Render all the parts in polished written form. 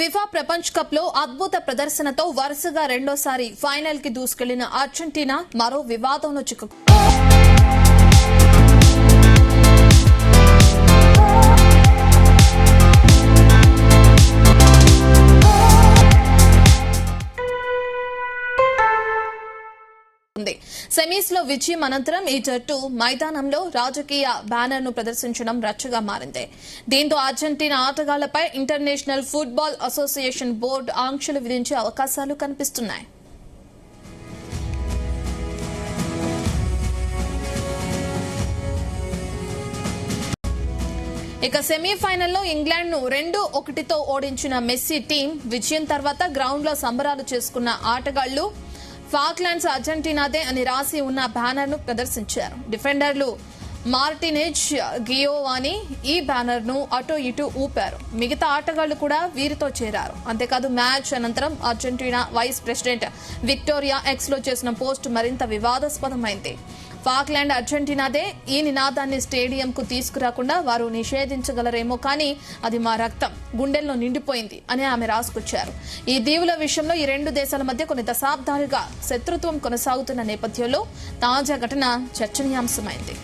FIFA ప్రపంచ cup లో అద్భుత ప్రదర్శనతో వరుసగా రెండోసారి ఫైనల్ కి దూసుకెళ్లిన అర్జెంటీనా మరో వివాదంలో చిక్కుకుంది. సెమీస్ లో విజయం అనంతరం ఈ జట్టు మైదానంలో రాజకీయ బ్యానర్ ను ప్రదర్శించడం రచ్చగా మారింది. దీంతో అర్జెంటీనా ఆటగాళ్లపై ఇంటర్నేషనల్ ఫుట్బాల్ అసోసియేషన్ బోర్డు ఆంక్షలు విధించే అవకాశాలు కనిపిస్తున్నాయి. ఇక సెమీఫైనల్లో ఇంగ్లాండ్ ను 2-1తో ఓడించిన మెస్సీ టీం విజయం తర్వాత గ్రౌండ్ లో సంబరాలు చేసుకున్న ఆటగాళ్లు ఫాక్లాండ్స్ అర్జెంటీనాదే అని రాసి ఉన్న బ్యానర్ ను ప్రదర్శించారు. డిఫెండర్లు మార్టినెజ్, గియోవాని ఈ బ్యానర్ ను అటూ ఇటూ ఊపారు. మిగతా ఆటగాళ్లు కూడా వీరితో చేరారు. అంతేకాదు మ్యాచ్ అనంతరం Argentina vice president Victoria X లో చేసిన పోస్ట్ మరింత వివాదాస్పదమైంది. ఫాక్లాండ్ అర్జెంటీనాదే, ఈ నినాదాన్ని స్టేడియంకు తీసుకురాకుండా వారు నిషేధించగలరేమో కానీ అది మా రక్తం గుండెల్లో నిండిపోయింది అని ఆమె రాసుకొచ్చారు. ఈ దీవుల విషయంలో ఈ రెండు దేశాల మధ్య కొన్ని దశాబ్దాలుగా శత్రుత్వం కొనసాగుతున్న నేపథ్యంలో తాజా ఘటన చర్చనీయాంశమైంది.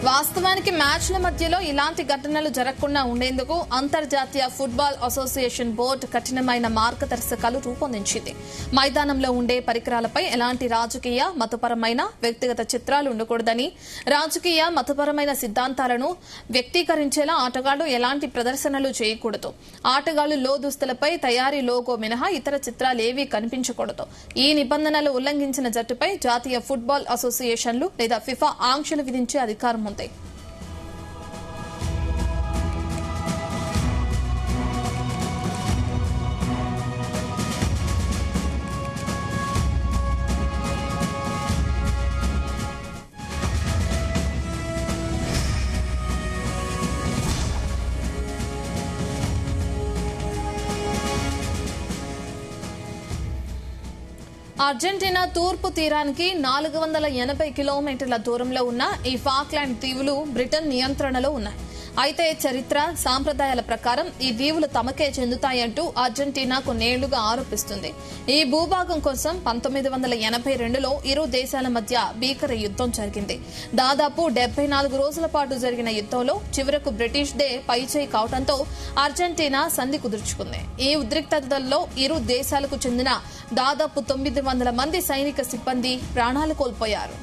వాస్తవానికి మ్యాచ్ల మధ్యలో ఇలాంటి ఘటనలు జరగకుండా ఉండేందుకు అంతర్జాతీయ ఫుట్బాల్ అసోసియేషన్ బోర్డు కఠినమైన మార్గదర్శకాలు రూపొందించింది. మైదానంలో ఉండే పరికరాలపై ఎలాంటి రాజకీయ, మతపరమైన, వ్యక్తిగత చిత్రాలు ఉండకూడదని, రాజకీయ, మతపరమైన సిద్ధాంతాలను వ్యక్తీకరించేలా ఆటగాళ్లు ఎలాంటి ప్రదర్శనలు చేయకూడదు, ఆటగాళ్లు లోదుస్తులపై తయారీ లోగో మినహా ఇతర చిత్రాలేవీ కనిపించకూడదు. ఈ నిబంధనలు ఉల్లంఘించిన జట్టుపై జాతీయ ఫుట్బాల్ అసోసియేషన్లు లేదా ఫిఫా ఆంక్షలు విధించే అధికారం ఉంది. అర్జెంటీనా తూర్పు తీరానికి 480 కిలోమీటర్ల దూరంలో ఉన్న ఈ ఫాక్లాండ్ దీవులు బ్రిటన్ నియంత్రణలో ఉన్నాయి. అయితే చరిత్ర, సాంప్రదాయాల ప్రకారం ఈ దీవులు తమకే చెందుతాయంటూ అర్జెంటీనా కొన్నేళ్లుగా ఆరోపిస్తుంది. ఈ భూభాగం కోసం 1982లో ఇరు దేశాల మధ్య భీకర యుద్దం జరిగింది. దాదాపు 74 రోజుల పాటు జరిగిన యుద్దంలో చివరకు బ్రిటిష్ దే పైచేయి కావడంతో అర్జెంటీనా సంధి కుదుర్చుకుంది. ఈ ఉద్రిక్తతల్లో ఇరు దేశాలకు చెందిన దాదాపు 900 మంది సైనిక సిబ్బంది ప్రాణాలు కోల్పోయారు.